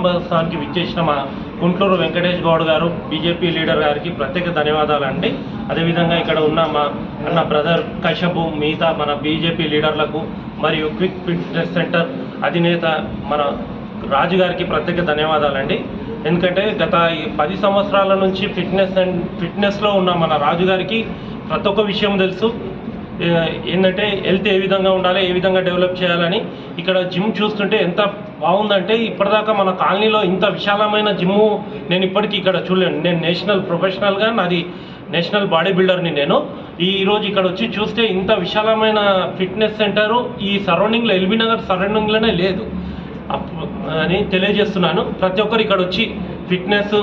ప్రారంభోత్సవానికి విచ్చేసిన మా కుంట్లూరు వెంకటేష్ గౌడ్ గారు బీజేపీ లీడర్ గారికి ప్రత్యేక ధన్యవాదాలు అండి. అదేవిధంగా ఇక్కడ ఉన్న మా అన్న బ్రదర్ కశ్యప్, మిగతా మన బీజేపీ లీడర్లకు మరియు క్విక్ ఫిట్నెస్ సెంటర్ అధినేత మన రాజు గారికి ప్రత్యేక ధన్యవాదాలండి. ఎందుకంటే గత 10 సంవత్సరాల నుంచి ఫిట్నెస్లో ఉన్న మన రాజు గారికి ప్రతి ఒక్క విషయం తెలుసు. ఏంటంటే హెల్త్ ఏ విధంగా ఉండాలి, ఏ విధంగా డెవలప్ చేయాలని. ఇక్కడ జిమ్ చూస్తుంటే ఎంత బాగుందంటే ఇప్పటిదాకా మన కాలనీలో ఇంత విశాలమైన జిమ్ము నేను ఇప్పటికీ ఇక్కడ చూడలేను. నేను నేషనల్ ప్రొఫెషనల్గా నాది నేషనల్ బాడీ బిల్డర్ని. నేను ఈరోజు ఇక్కడ వచ్చి చూస్తే ఇంత విశాలమైన ఫిట్నెస్ సెంటరు ఈ సరౌండింగ్లో, ఎల్బీ నగర్ సరౌండింగ్లోనే లేదు అని తెలియజేస్తున్నాను. ప్రతి ఒక్కరు ఇక్కడ వచ్చి ఫిట్నెస్,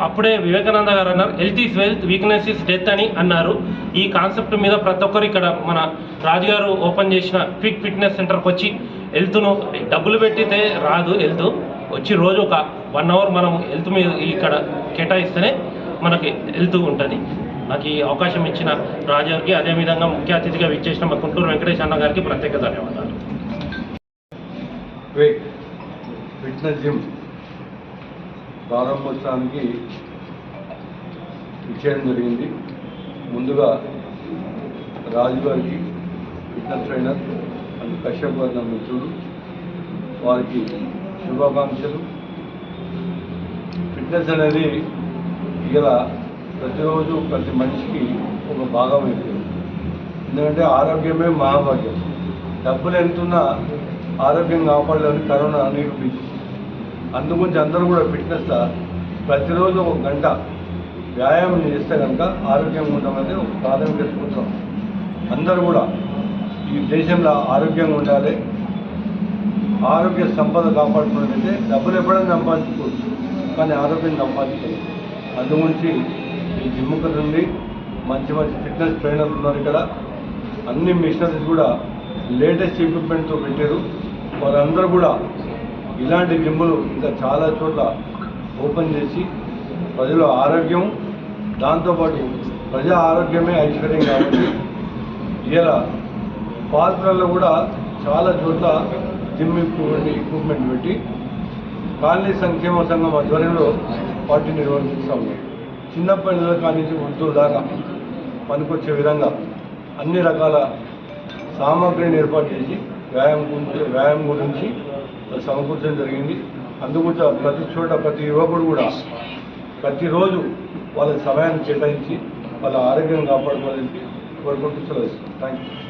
అప్పుడే వివేకానంద గారు అన్నారు health is wealth, weakness is death అని అన్నారు. ఈ కాన్సెప్ట్ మీద ప్రతి ఒక్కరు ఇక్కడ మన రాజుగారు ఓపెన్ చేసిన క్విక్ ఫిట్నెస్ సెంటర్కి వచ్చి హెల్త్ను డబ్బులు పెట్టితే రాదు. హెల్త్ వచ్చి రోజు ఒక 1 అవర్ మనం హెల్త్ మీద ఇక్కడ కేటాయిస్తేనే మనకి హెల్త్ ఉంటుంది. నాకు ఈ అవకాశం ఇచ్చిన రాజు గారికి, అదేవిధంగా ముఖ్య అతిథిగా విచ్చేసిన మా కుంటూరు వెంకటేష్ అన్న గారికి ప్రత్యేక ధన్యవాదాలు. ఫిట్నెస్ జిమ్ ప్రారంభోత్సవానికి ఇచ్చేయడం జరిగింది. ముందుగా రాజు గారికి, ఫిట్నెస్ ట్రైనర్ అండ్ కశ్యప్ గారి మిత్రుడు, వారికి శుభాకాంక్షలు. ఫిట్నెస్ అనేది ఇలా ప్రతిరోజు ప్రతి మనిషికి ఒక భాగం అయిపోయింది. ఎందుకంటే ఆరోగ్యమే మహాభాగ్యం. డబ్బులు ఎంతున్నా ఆరోగ్యం కాపాడాలని కరోనా నిరూపించింది. అందుగురించి అందరూ కూడా ఫిట్నెస్లో ప్రతిరోజు 1 గంట వ్యాయామం చేస్తే కనుక ఆరోగ్యంగా ఉండమనేది ఒక ప్రాథమిక సూత్రం. అందరూ కూడా ఈ దేశంలో ఆరోగ్యంగా ఉండాలి. ఆరోగ్య సంపద కాపాడుకున్నట్లయితే డబ్బులు ఎప్పుడైనా సంపాదించుకోవచ్చు, కానీ ఆరోగ్యం సంపాదించలేదు. అందుగురించి ఈ జిమ్ముకు నుండి మంచి ఫిట్నెస్ ట్రైనర్లు ఉన్నారు. ఇక్కడ అన్ని మిషనరీస్ కూడా లేటెస్ట్ ఎక్విప్మెంట్తో పెట్టారు. వారందరూ కూడా ఇలాంటి జిమ్ములు ఇంకా చాలా చోట్ల ఓపెన్ చేసి ప్రజల ఆరోగ్యం, దాంతోపాటు ప్రజా ఆరోగ్యమే ఐశ్వర్యం కాబట్టి ఇలా పార్కులలో కూడా చాలా చోట్ల జిమ్ ఎక్విప్మెంట్ పెట్టి కాలనీ సంక్షేమ సంఘం ఆధ్వర్యంలో వాటిని నిర్వహిస్తూ ఉన్నాయి. చిన్నపిల్లల కానీ వృద్ధుల దాకా పనికొచ్చే విధంగా అన్ని రకాల సామాగ్రిని ఏర్పాటు చేసి వ్యాయామం గురించి సమకూర్చడం జరిగింది. అందుగురించి ప్రతి చోట ప్రతి యువకుడు కూడా ప్రతిరోజు వాళ్ళ సమయాన్ని కేటాయించి వాళ్ళ ఆరోగ్యం కాపాడుకోవాలని కోరుకుంటూ సెలవు. Thank you.